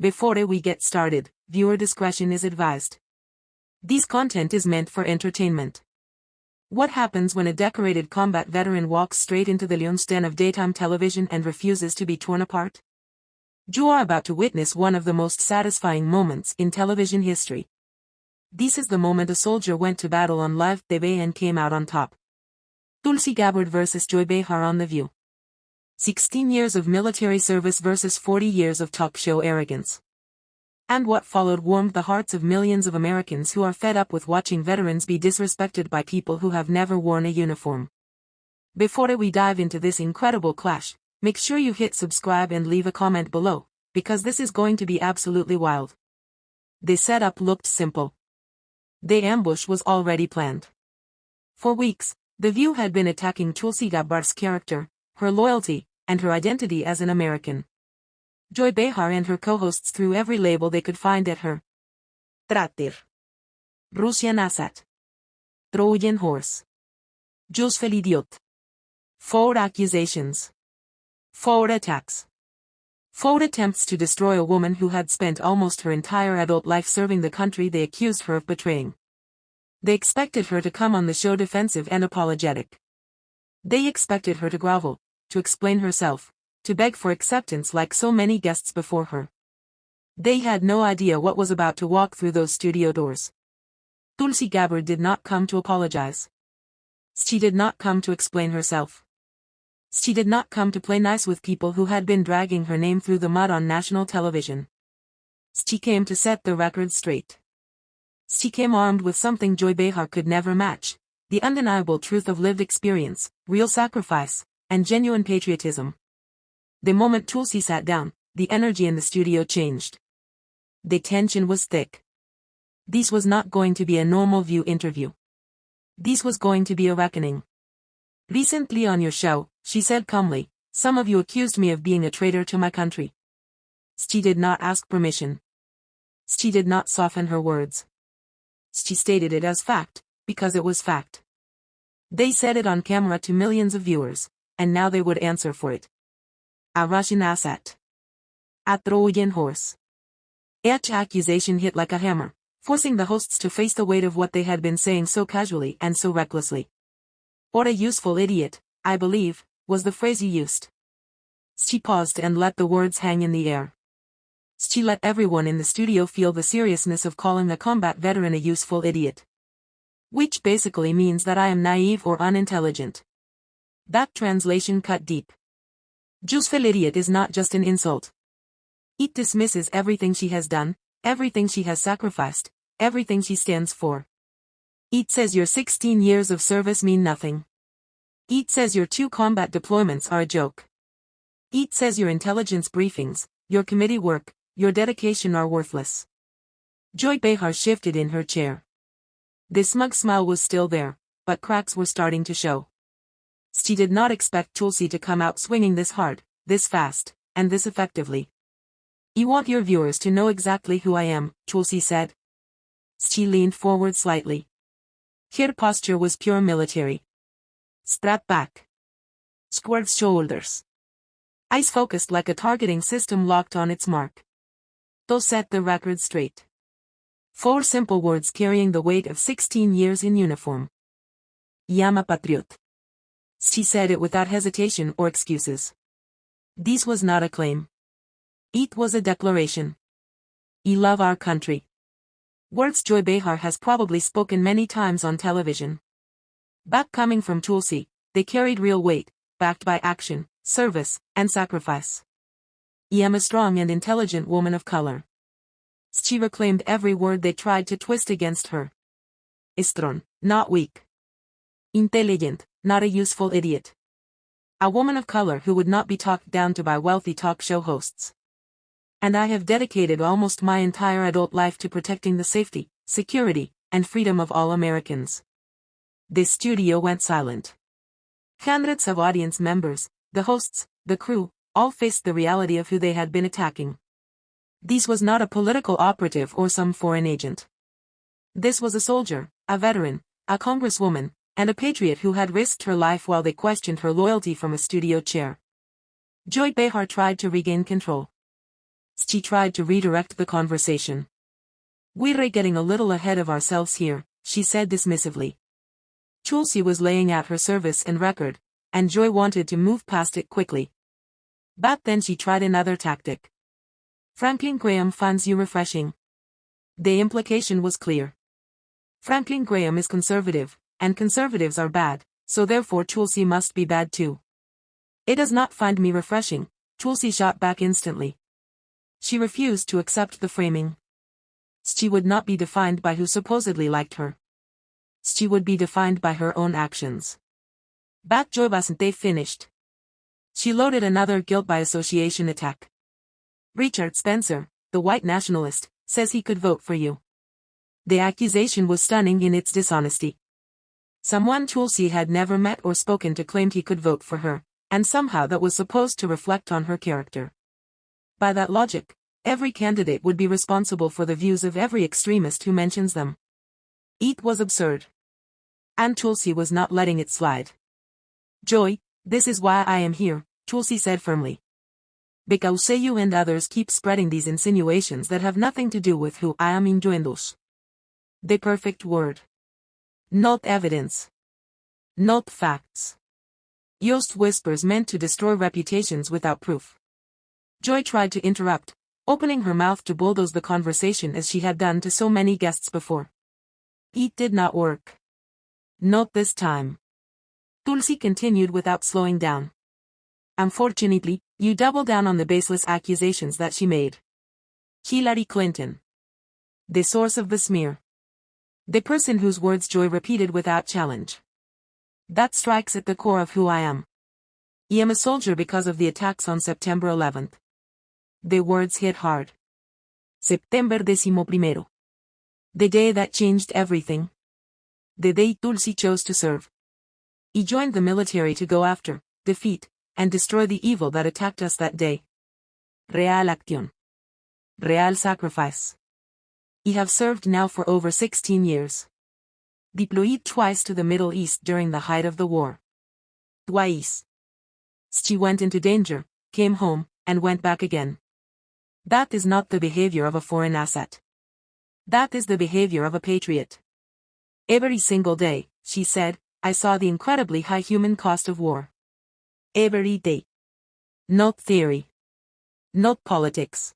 Before we get started, viewer discretion is advised. This content is meant for entertainment. What happens when a decorated combat veteran walks straight into the lion's den of daytime television and refuses to be torn apart? You are about to witness one of the most satisfying moments in television history. This is the moment a soldier went to battle on live TV and came out on top. Tulsi Gabbard vs. Joy Behar on The View. 16 years of military service versus 40 years of talk show arrogance. And what followed warmed the hearts of millions of Americans who are fed up with watching veterans be disrespected by people who have never worn a uniform. Before we dive into this incredible clash, make sure you hit subscribe and leave a comment below, because this is going to be absolutely wild. The setup looked simple. The ambush was already planned. For weeks, The View had been attacking Tulsi Gabbard's character, her loyalty, and her identity as an American. Joy Behar and her co-hosts threw every label they could find at her. Traitor. Russian asset. Trojan horse. Useful idiot. 4 accusations. 4 attacks. 4 attempts to destroy a woman who had spent almost her entire adult life serving the country they accused her of betraying. They expected her to come on the show defensive and apologetic. They expected her to grovel, to explain herself, to beg for acceptance like so many guests before her. They had no idea what was about to walk through those studio doors. Tulsi Gabbard did not come to apologize. She did not come to explain herself. She did not come to play nice with people who had been dragging her name through the mud on national television. She came to set the record straight. She came armed with something Joy Behar could never match, the undeniable truth of lived experience, real sacrifice, and genuine patriotism. The moment Tulsi sat down, the energy in the studio changed. The tension was thick. This was not going to be a normal View interview. This was going to be a reckoning. Recently on your show, she said calmly, some of you accused me of being a traitor to my country. She did not ask permission. She did not soften her words. She stated it as fact, because it was fact. They said it on camera to millions of viewers, and now they would answer for it. A Russian asset. A Trojan horse. Each accusation hit like a hammer, forcing the hosts to face the weight of what they had been saying so casually and so recklessly. What a useful idiot, I believe, was the phrase you used. She paused and let the words hang in the air. She let everyone in the studio feel the seriousness of calling a combat veteran a useful idiot. Which basically means that I am naive or unintelligent. That translation cut deep. Useful idiot is not just an insult. It dismisses everything she has done, everything she has sacrificed, everything she stands for. It says your 16 years of service mean nothing. It says your 2 combat deployments are a joke. It says your intelligence briefings, your committee work, your dedication are worthless. Joy Behar shifted in her chair. The smug smile was still there, but cracks were starting to show. She did not expect Tulsi to come out swinging this hard, this fast, and this effectively. You want your viewers to know exactly who I am, Tulsi said. She leaned forward slightly. Her posture was pure military. Strap back. Squared shoulders. Eyes focused like a targeting system locked on its mark. To set the record straight. 4 simple words carrying the weight of 16 years in uniform. I am a patriot. She said it without hesitation or excuses. This was not a claim. It was a declaration. I love our country. Words Joy Behar has probably spoken many times on television. Back coming from Tulsi, they carried real weight, backed by action, service, and sacrifice. I am a strong and intelligent woman of color. She reclaimed every word they tried to twist against her. Strong, not weak. Intelligent, not a useful idiot. A woman of color who would not be talked down to by wealthy talk show hosts. And I have dedicated almost my entire adult life to protecting the safety, security, and freedom of all Americans. The studio went silent. Hundreds of audience members, the hosts, the crew, all faced the reality of who they had been attacking. This was not a political operative or some foreign agent. This was a soldier, a veteran, a congresswoman, and a patriot who had risked her life while they questioned her loyalty from a studio chair. Joy Behar tried to regain control. She tried to redirect the conversation. "We're getting a little ahead of ourselves here," she said dismissively. Tulsi was laying out her service and record, and Joy wanted to move past it quickly. But then she tried another tactic. "Franklin Graham finds you refreshing." The implication was clear. Franklin Graham is conservative, and conservatives are bad, so therefore Tulsi must be bad too. "It does not find me refreshing," Tulsi shot back instantly. She refused to accept the framing. She would not be defined by who supposedly liked her. She would be defined by her own actions. But Joy wasn't finished. She loaded another guilt by association attack. "Richard Spencer, the white nationalist, says he could vote for you." The accusation was stunning in its dishonesty. Someone Tulsi had never met or spoken to claimed he could vote for her, and somehow that was supposed to reflect on her character. By that logic, every candidate would be responsible for the views of every extremist who mentions them. It was absurd. And Tulsi was not letting it slide. "Joy, this is why I am here," Tulsi said firmly. "Because you and others keep spreading these insinuations that have nothing to do with who I am innuendos. The perfect word. Not evidence. Not facts. Just whispers meant to destroy reputations without proof." Joy tried to interrupt, opening her mouth to bulldoze the conversation as she had done to so many guests before. It did not work. Not this time. Tulsi continued without slowing down. "Unfortunately, you double down on the baseless accusations that she made. Hillary Clinton. The source of the smear. The person whose words Joy repeated without challenge. That strikes at the core of who I am. I am a soldier because of the attacks on September 11th. The words hit hard. September 11. The day that changed everything. The day Tulsi chose to serve. He joined the military to go after, defeat, and destroy the evil that attacked us that day. Real acción. Real sacrifice. I have served now for over 16 years. Deployed twice to the Middle East during the height of the war. Twice. She went into danger, came home, and went back again. That is not the behavior of a foreign asset. That is the behavior of a patriot. Every single day, she said, I saw the incredibly high human cost of war. Every day. Not theory. Not politics.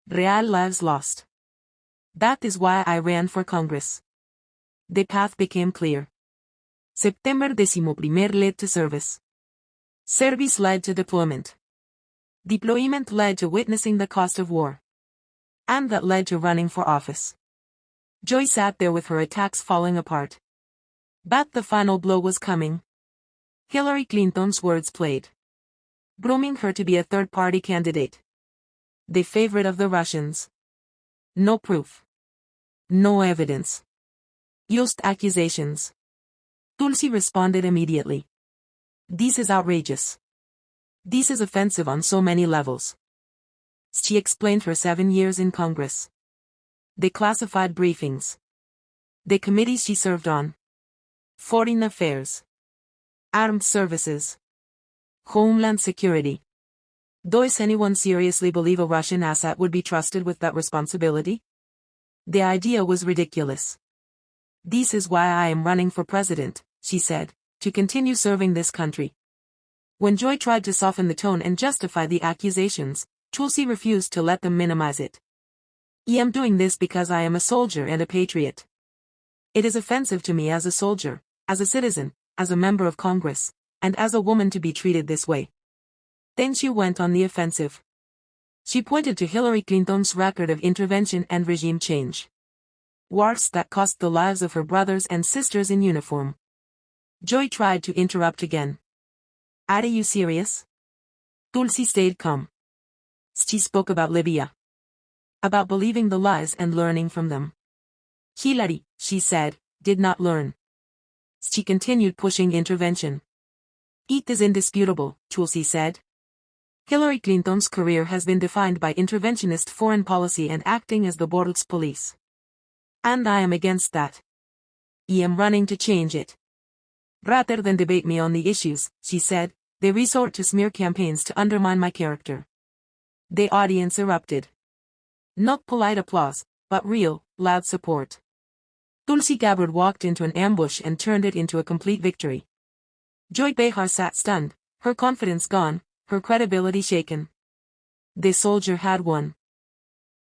Real lives lost. That is why I ran for Congress. The path became clear. September 11 led to service. Service led to deployment. Deployment led to witnessing the cost of war. And that led to running for office. Joy sat there with her attacks falling apart. But the final blow was coming. Hillary Clinton's words played. Grooming her to be a third-party candidate. The favorite of the Russians. No proof. No evidence. Just accusations. Tulsi responded immediately. This is outrageous. This is offensive on so many levels. She explained her 7 years in Congress. The classified briefings. The committees she served on. Foreign Affairs. Armed Services. Homeland Security. Does anyone seriously believe a Russian asset would be trusted with that responsibility? The idea was ridiculous. This is why I am running for president, she said, to continue serving this country. When Joy tried to soften the tone and justify the accusations, Tulsi refused to let them minimize it. I am doing this because I am a soldier and a patriot. It is offensive to me as a soldier, as a citizen, as a member of Congress, and as a woman to be treated this way. Then she went on the offensive. She pointed to Hillary Clinton's record of intervention and regime change. Wars that cost the lives of her brothers and sisters in uniform. Joy tried to interrupt again. Are you serious? Tulsi stayed calm. She spoke about Libya. About believing the lies and learning from them. Hillary, she said, did not learn. She continued pushing intervention. It is indisputable, Tulsi said. Hillary Clinton's career has been defined by interventionist foreign policy and acting as the world's police. And I am against that. I am running to change it. Rather than debate me on the issues, she said, they resort to smear campaigns to undermine my character. The audience erupted. Not polite applause, but real, loud support. Tulsi Gabbard walked into an ambush and turned it into a complete victory. Joy Behar sat stunned, her confidence gone, her credibility shaken. The soldier had won.